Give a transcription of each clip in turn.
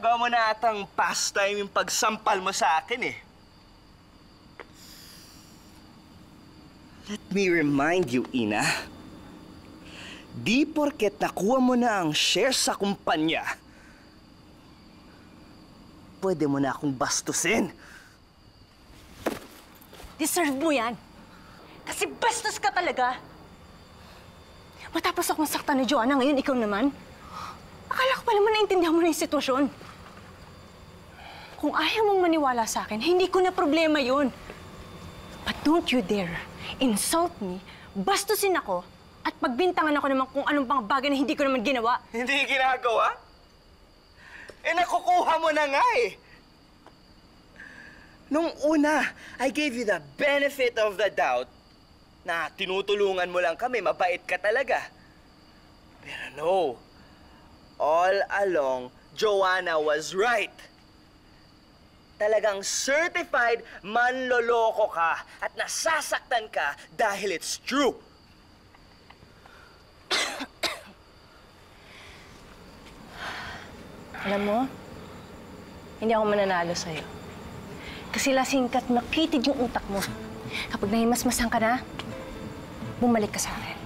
ginagawa mo na atang pastime yung pagsampal mo sa akin eh. Let me remind you, Ina. Di porket nakuha mo na ang share sa kumpanya, pwede mo na akong bastusin. Deserve mo yan. Kasi bastos ka talaga. Matapos akong saktan ni Joanna, ngayon ikaw naman. Akala ko pa naman naintindihan mo na yung sitwasyon. Kung ayaw mong maniwala sa akin, hindi ko na problema yun. But don't you dare insult me, bastusin ako, at pagbintangan ako naman kung anong pang bagay na hindi ko naman ginawa. Hindi ginagawa? Eh, nakukuha mo na nga eh. Nung una, I gave you the benefit of the doubt na tinutulungan mo lang kami, mabait ka talaga. Pero no, all along, Joanna was right. Talagang certified manloloko ka at nasasaktan ka dahil it's true. Alam mo, hindi ako mananalo sa'yo. Kasi lasing ka't makitid yung utak mo. Kapag nahimasmasan ka na, bumalik ka sa akin.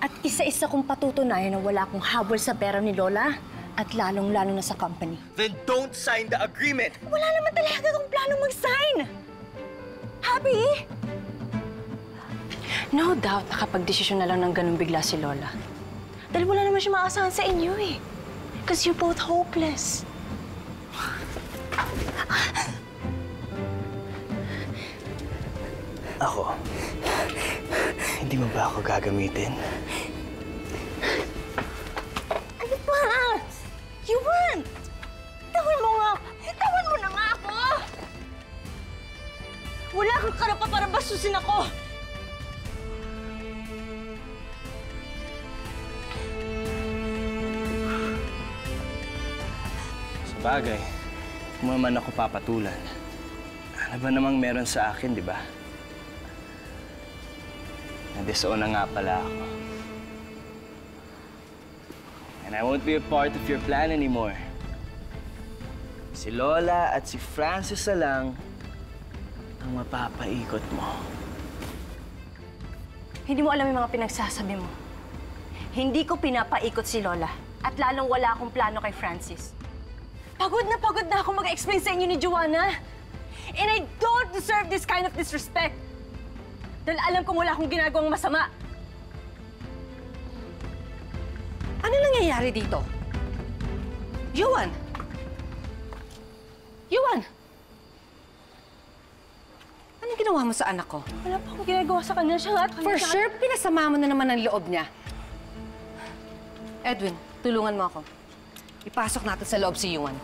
At isa-isa kong patutunayan na wala akong habol sa pera ni Lola at lalong-lalo na sa company. Then don't sign the agreement! Wala naman talaga akong planong mag-sign! Happy? No doubt nakapag-desisyon na lang ng ganun bigla si Lola. Dahil wala naman siya maasahan sa inyo eh. Because you're both hopeless. Ako? Hindi mo ba ako gagamitin? Ano ba? Yuan! Tawan mo nga! Tawan mo na nga ako! Wala kang karapatan para bastusin ako! Sabagay, kung naman ako papatulan, ano ba namang meron sa akin, di ba? Nadisoon na nga pala ako. And I won't be a part of your plan anymore. Si Lola at si Francis na lang ang mapapaikot mo. Hindi mo alam yung mga pinagsasabi mo. Hindi ko pinapaikot si Lola at lalong wala akong plano kay Francis. Pagod na ako mag-explain sa inyo ni Joanna. And I don't deserve this kind of disrespect. Dahil alam kong wala akong ginagawang masama. Ano nangyayari dito? Yuan! Yuan! Anong ginawa mo sa anak ko? Wala pa akong ginagawa sa kanya. Siya nga at For sure, pinasama mo na naman ang loob niya. Edwin, tulungan mo ako. Ipasok natin sa loob si Yuan.